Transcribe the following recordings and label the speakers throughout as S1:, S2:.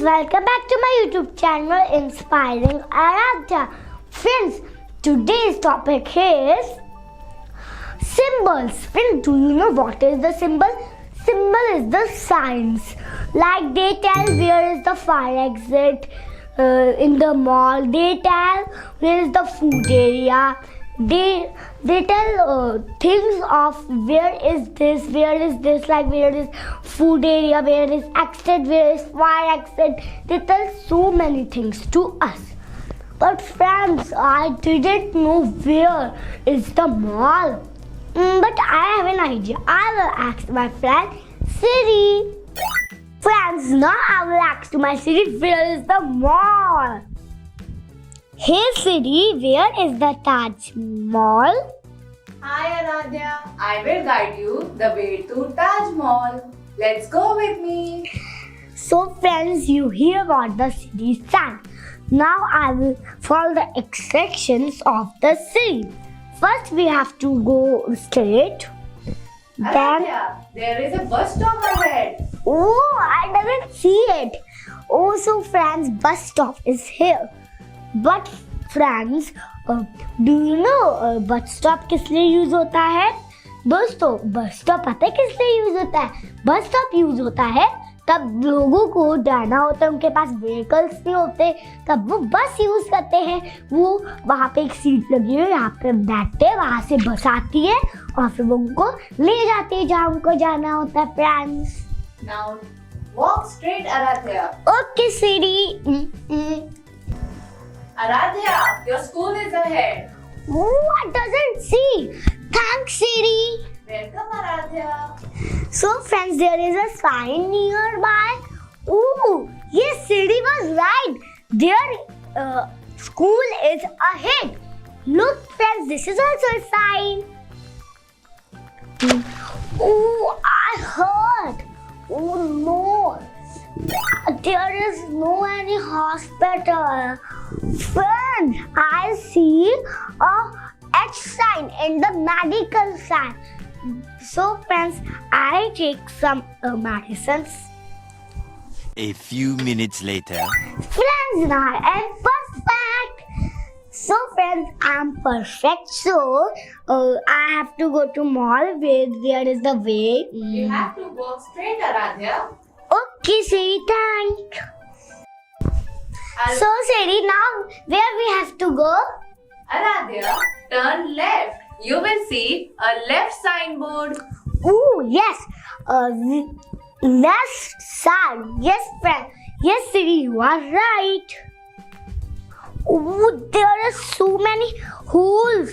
S1: welcome back to my YouTube channel Inspiring Aradhya. Friends, today's topic is symbols. Friends, do you know what is the symbol? Symbol is the signs. Like they tell where is the fire exit in the mall. They tell where is the food area. They tell things of where is this, like where is food area, where is exit, where is fire exit. They tell so many things to us. But friends, I didn't know where is the mall. But I have an idea. I will ask my friend Siri. Friends, now I will ask to my Siri, where is the mall? Hey Siri, where is the Taj Mall?
S2: Hi Aradhya, I will guide you the way to Taj Mall. Let's go with me.
S1: So friends, you hear what the Siri sang. Now I will follow the instructions of the Siri. First we have to go straight.
S2: Aradhya, there is a bus stop ahead.
S1: Oh, I didn't see it. Oh, so friends, bus stop is here. But friends, do you know bus stop किस लिए use होता है? दोस्तों, bus stop पता है किस लिए use होता है? बस स्टॉप यूज होता है तब लोगों को जाना होता है, उनके पास व्हीकल्स नहीं होते, तब वो बस यूज करते हैं. वो वहाँ पे एक सीट लगी है, यहाँ पे बैठते हैं, वहाँ से बस आती है और फिर वो उनको ले जाती है जहाँ उनको जाना होता है. Friends,
S2: Now walk straight, Aradhya.
S1: Okay Siri.
S2: Aradhya, your school is ahead.
S1: Oh, I doesn't see. Thanks, Siri.
S2: Welcome, Aradhya.
S1: So, friends, there is a sign nearby. Oh, yes, Siri was right. Their school is ahead. Look, friends, this is also a sign. Oh, I heard. Oh no, there is no any hospital. Friend, I see a H sign in the medical sign. So friends, I take some medicines.
S3: A few minutes later.
S1: Friends, now I am perfect. So friends, I am perfect. So I have to go to mall where there is the way.
S2: You have to walk straight, Aradhya.
S1: Okay, Siri, thank. So Siri, now where we have to go?
S2: Aradhya, turn left. You will see a left signboard.
S1: Oh yes, left side. Yes, friend. Yes, Siri, you are right. Oh, there are so many holes.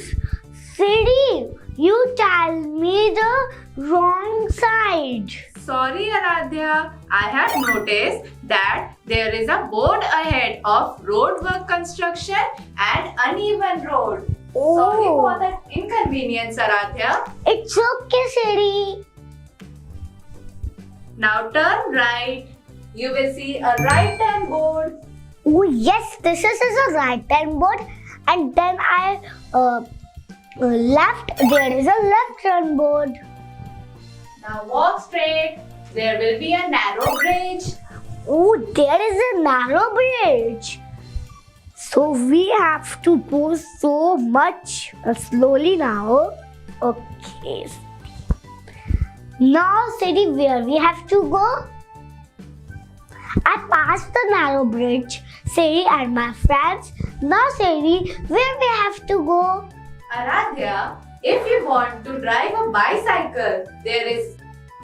S1: Siri, you tell me the wrong side.
S2: Sorry, Aradhya. I have noticed that there is a board ahead of road work construction and uneven road.
S1: Oh.
S2: Sorry for that inconvenience, Aradhya.
S1: It's okay, Siri.
S2: Now turn right. You will see a right turn board.
S1: Oh yes, this is a right turn board, and then I left. There is a left turn board.
S2: Now walk straight. There will be a narrow bridge.
S1: Oh, there is a narrow bridge. So we have to go so much slowly now. Okay. Now, Siri, where we have to go? I passed the narrow bridge, Siri and my friends. Now, Siri, where we have to go?
S2: Aradhya, if you want to drive a bicycle, there is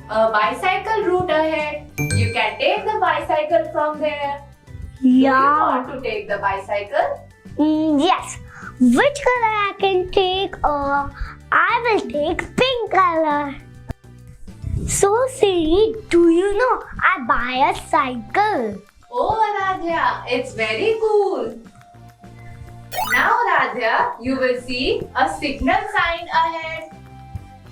S2: a bicycle route ahead. You can take the bicycle from there. Do you want to take the bicycle?
S1: Yes. Which color I can take? I will take pink color. So Siri, do you know I buy a cycle?
S2: Oh Aradhya, it's very cool. Now Aradhya, you will see a signal sign ahead.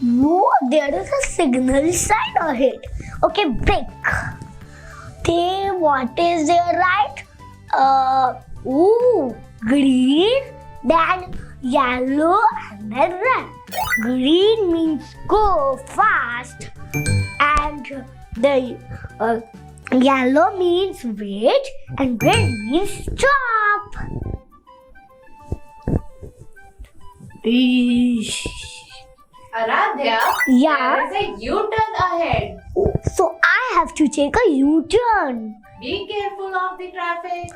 S1: Whoa, there is a signal sign ahead. Okay, brake. Then what is there, right? Green, then yellow, and then red. Green means go fast, and the Yellow means wait and red means stop.
S2: Aradhya,
S1: Yeah.
S2: there is a U-turn ahead.
S1: So I have to take a U-turn.
S2: Be careful of the traffic.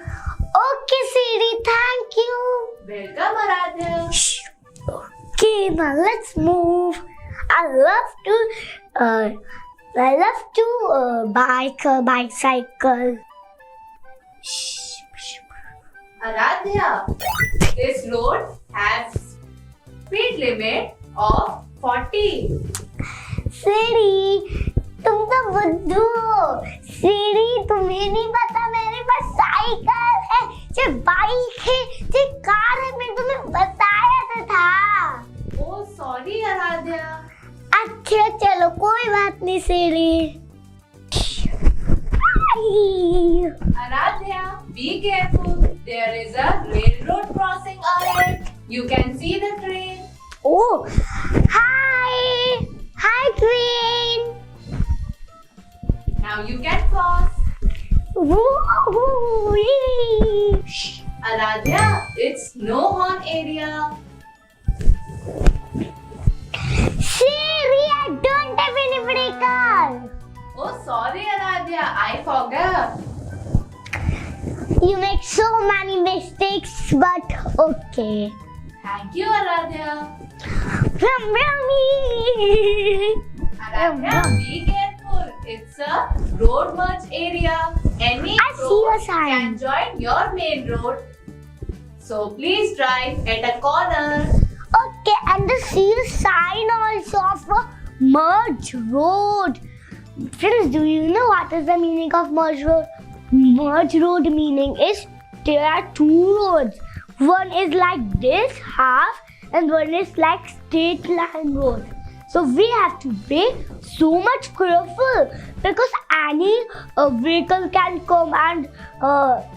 S1: Okay, Siri, thank you.
S2: Welcome, Aradhya.
S1: Shh. Okay, now let's move. I love to bike a bicycle.
S2: Aradhya, this road has speed limit of 40.
S1: सीरी तुम तो बुद्धू हो। सीरी तुम्हें नहीं पता मेरे पास cycle है, जो बाइक है, जो कार है, मैं तुम्हें बताया तो था।
S2: Oh, sorry, Aradhya.
S1: अच्छा चलो कोई बात नहीं सीरी।
S2: Aradhya, be careful. There is a railroad crossing ahead. You can see the train.
S1: Oh, hi train.
S2: Now you can cross.
S1: Woo-hoo-wee.
S2: Aradhya, it's no horn area.
S1: Siri, I don't have any breaker.
S2: Oh, sorry, Aradhya. I forgot.
S1: You make so many mistakes, but okay.
S2: Thank you, Aradhya.
S1: Rum rummy.
S2: Aradhya, be careful. It's a road merge area. Any
S1: I see
S2: road
S1: a sign.
S2: can join your main road. So please drive at a corner.
S1: Okay, and the see a sign also of a merge road. Friends, do you know what is the meaning of merge road? Merge road meaning is there are two roads. One is like this half and one is like straight line road. So we have to be so much careful because any vehicle can come and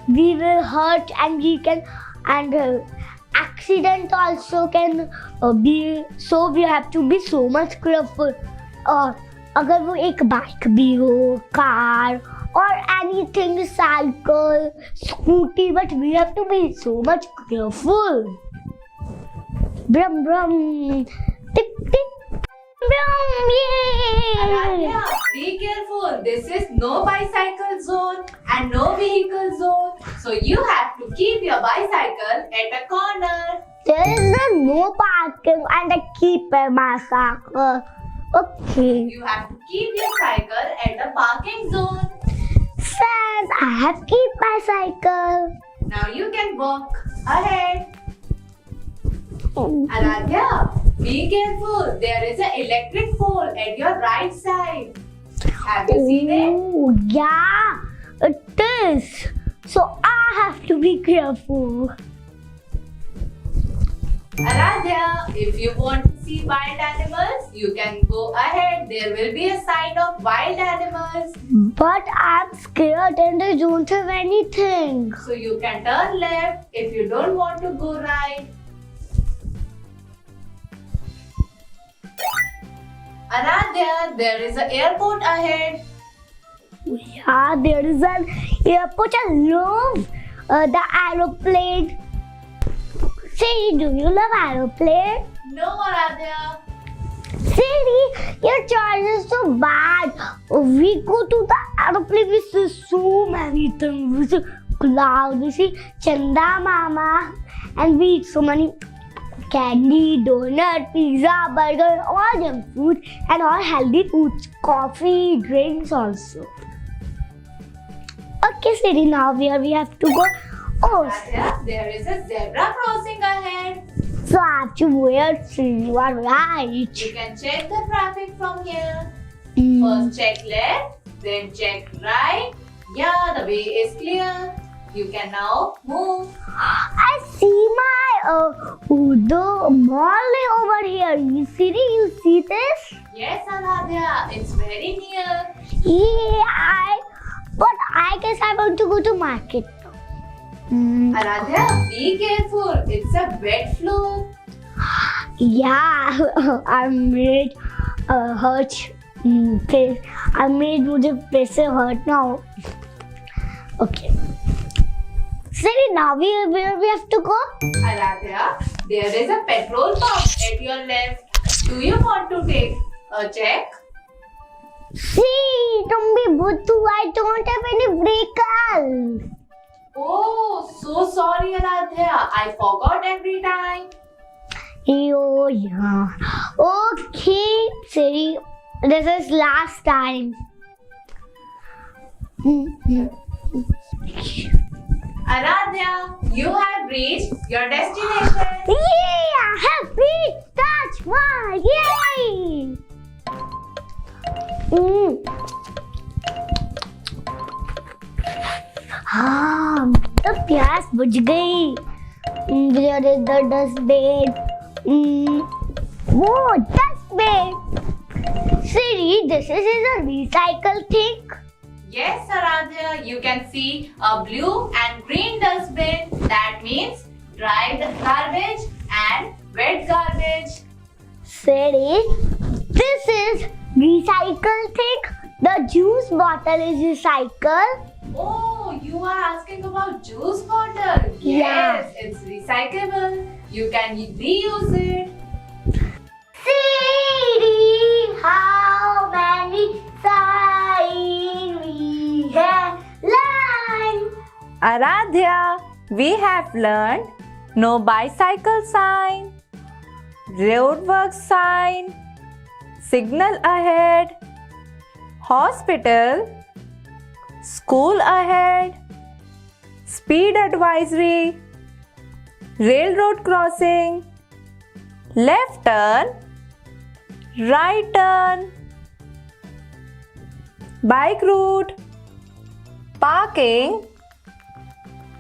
S1: we will hurt and we can accident also can be. So we have to be so much careful. अगर वो एक bike भी हो, car or anything, cycle, scooty, but we have to be so much careful. Brum brum, tick tick, brum,
S2: Aradhya,
S1: yeah.
S2: be careful. This is no bicycle zone and no vehicle zone. So you have to keep your bicycle at a corner.
S1: There is no parking and I keep my cycle. Okay.
S2: You have to keep your cycle at a parking zone.
S1: Friends, I have keep my cycle.
S2: Now you can walk ahead. Aradhya, be careful. There is an electric pole at your right side. Have you seen it?
S1: Oh, yeah, it is. So I have to be careful.
S2: Aradhya, if you want to see wild animals, you can go ahead. There will be a sign of wild animals.
S1: But I'm scared and I don't have anything.
S2: So you can turn left if you don't want to go right. Aradhya, there is an airport ahead.
S1: Yeah, there is an airport. I love the aeroplane. Say, do you love aeroplane?
S2: No, Aradhya.
S1: Siri, your choice is so bad. We go to the aeroplane, we see so many things. We see clouds, we see Chanda Mama, and we eat so many candy, donut, pizza, burger, all junk food and all healthy foods, coffee, drinks also. Okay, Siri, now where we have to go? Oh,
S2: Aradhya, there is a zebra crossing ahead.
S1: so I have to wait. Siri, you are right.
S2: You can check the traffic from here.
S1: Mm.
S2: First check left, then check right. Yeah, the way is clear. You can now move.
S1: I see the mall over here. Siri, you see this?
S2: Yes, Aradhya, it's very near.
S1: Yeah, but I guess I want to go to market.
S2: Aradhya, be careful. It's a wet floor.
S1: Yeah, I made hurt face. I made मुझे face से hurt now. Okay. Siri, now where we have to go?
S2: Aradhya, there is a petrol pump at your left. Do you want to take a check?
S1: See, तुम भी बुद्धू. I don't have any vehicle.
S2: Oh, so sorry, Aradhya. I forgot every time.
S1: Oh yeah. Okay, Siri. This is last time.
S2: Aradhya, you have reached your destination.
S1: Yeah, I have reached Taj Mahal. Yay! हाँ, तो प्यास बुझ गई. Where is the dustbin? Oh, dustbin. Siri, this is a recycle thing.
S2: Yes, Aradhya, you can see a blue and green dustbin. That means dry garbage and wet garbage.
S1: Siri, this is recycle thing. The juice bottle is recycled.
S2: Oh, you are asking about juice bottle.
S1: Yeah.
S2: Yes, it's recyclable. You can reuse it.
S1: Siri, how many signs we have learned?
S2: Aradhya, we have learned no bicycle sign, roadwork sign, signal ahead, hospital, school ahead, speed advisory, railroad crossing, left turn, right turn, bike route, parking,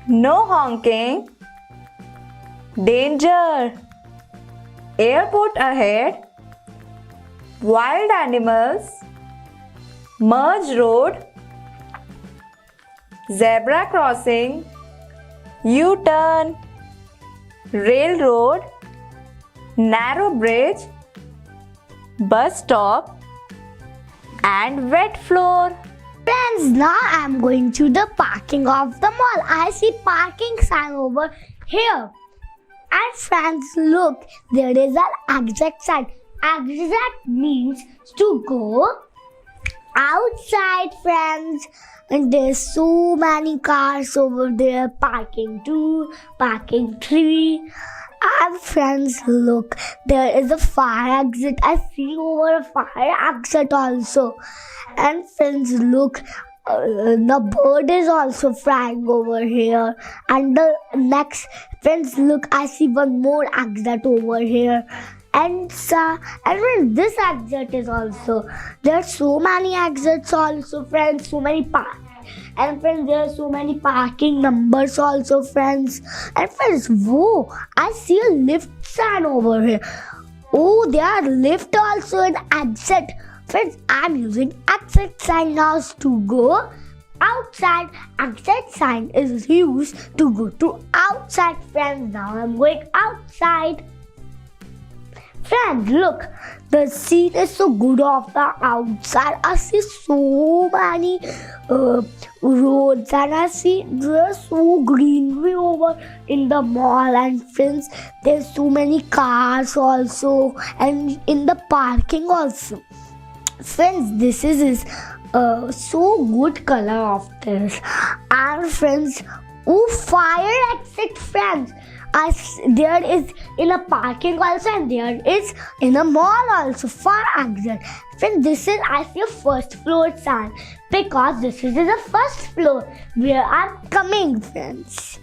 S2: no honking, danger, airport ahead, wild animals, merge road, zebra crossing, U-turn, railroad, narrow bridge, bus stop, and wet floor.
S1: Friends, now I'm going to the parking of the mall. I see parking sign over here. And friends, look, there is an exit sign. Exit means to go outside, friends. And there's so many cars over there. Parking 2, parking 3. And friends, look, there is a fire exit. I see over a fire exit also. And friends, look, the bird is also flying over here. And the next, friends, look, I see one more exit over here. And friends, this exit is also. There are so many exits also, friends. So many and friends, there are so many parking numbers also, friends. And friends, whoa, I see a lift sign over here. Oh, there are lift also and exit. Friends, I'm using exit sign now to go outside. Exit sign is used to go to outside, friends. Now I'm going outside. Friends, look, the scene is so good of the outside. I see so many roads and I see there's so greenery over in the mall. And friends, there's so many cars also and in the parking also. Friends, this is so good color of this. And friends, oh, fire exit, friends. There is in a parking also and there is in a mall also, fire exit. Friends, this is, I see a first floor sign because this is the first floor where I'm coming, friends.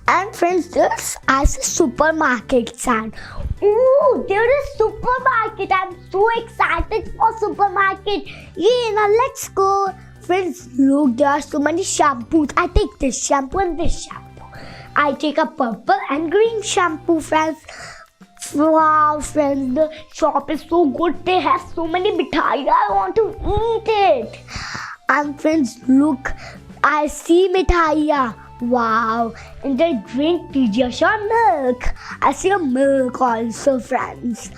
S1: And friends, there's I see supermarket sign. Oh, there is supermarket. I'm so excited for supermarket. Yeah, now let's go. Friends, look, there are so many shampoos. I take this shampoo and this shampoo. I take a purple and green shampoo, friends. Wow, friends, the shop is so good. They have so many mithai. I want to eat it. And friends, look, I see mithaiya. Wow, and they drink Pediasure milk. I see a milk also, friends.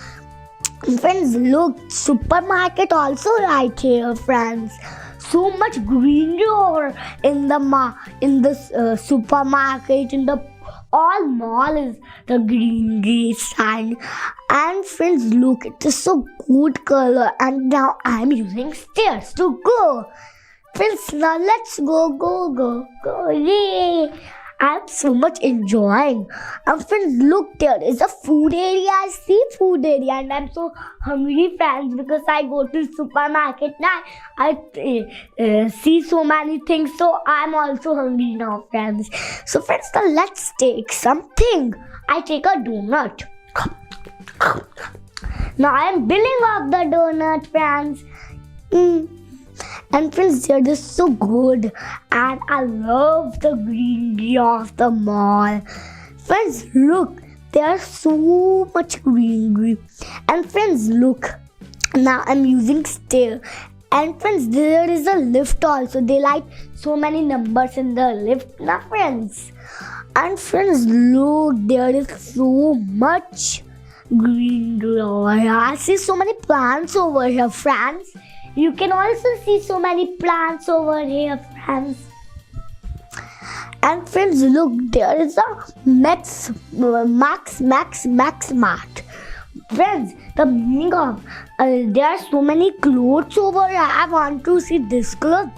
S1: Friends, look, supermarket also right here, friends. So much greenery in the supermarket, in the all mall is the greenery sign. And friends, look, it is so good color. And now I'm using stairs to go. Friends, now let's go. Yay! I'm so much enjoying. And friends, look, there is a food area. I see food area, and I'm so hungry, friends, because I go to supermarket now. I see so many things, so I'm also hungry now, friends. So friends, now let's take something. I take a donut. Now I'm billing off the donut, friends. And friends, it is so good, and I love the greenery of the mall. Friends, look, there's so much greenery. And friends, look, now I'm using stair. And friends, there is a lift also. They like so many numbers in the lift, now friends. And friends, look, there is so much greenery over here. I see so many plants over here, friends. You can also see so many plants over here, friends. And friends, look, there is a Max Mart. Friends, the meaning of there are so many clothes over here. I want to see this cloth.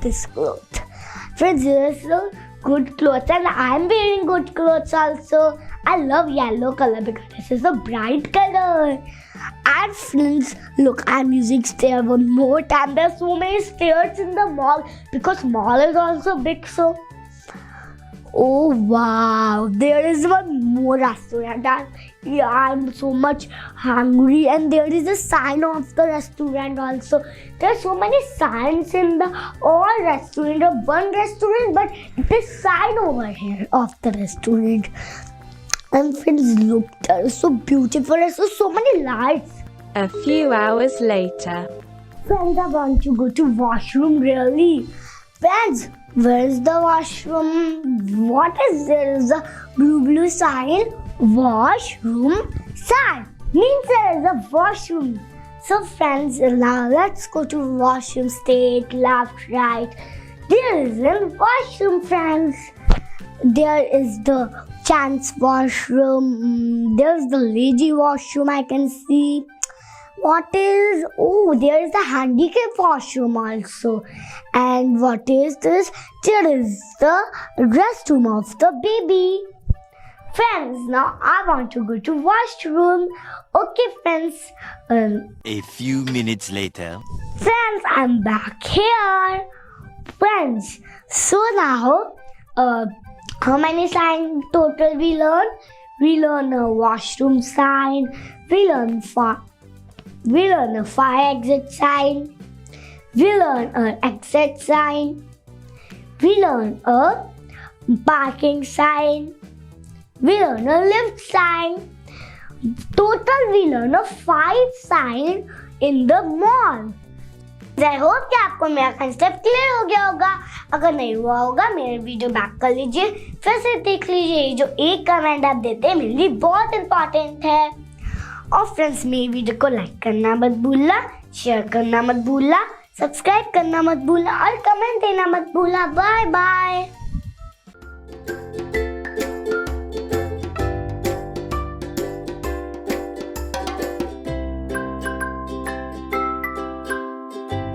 S1: Friends, there is a good clothes, and I'm wearing good clothes also. I love yellow color because this is a bright color. And friends, look, I'm using stair one more time. There's so many stairs in the mall because mall is also big. So, oh wow, there is one more restaurant. And yeah, I'm so much hungry. And there is a sign of the restaurant also. There's so many signs in the all restaurant of one restaurant, but this sign over here of the restaurant. And friends, look, that is so beautiful. There's so many lights.
S4: A few hours later.
S1: Friends, I want to go to washroom really. Friends, where is the washroom? What is there? Is a blue sign? Washroom sign. Means there is a washroom. So friends, now let's go to washroom. Straight, left, right. There is a washroom, friends. There is the chance washroom. There's the lady washroom I can see. What is... Oh, there is the handicap washroom also. And what is this? There is the restroom of the baby. Friends, now I want to go to washroom. Okay, friends.
S3: A few minutes later.
S1: Friends, I'm back here. Friends, so now... how many signs total we learn? We learn a washroom sign. We learn a fire exit sign. We learn an exit sign. We learn a parking sign. We learn a lift sign. Total we learn a 5 sign in the mall. I hope कि आपको मेरा concept clear हो गया होगा. अगर नहीं हुआ होगा मेरे वीडियो बैक कर लीजिए, फिर से देख लीजिए. जो एक कमेंट आप देते हैं मेरे लिए बहुत इंपॉर्टेंट है. और फ्रेंड्स, मेरी वीडियो को लाइक करना मत भूलना, शेयर करना मत भूलना, सब्सक्राइब करना मत भूलना और कमेंट देना मत भूलना. Bye bye.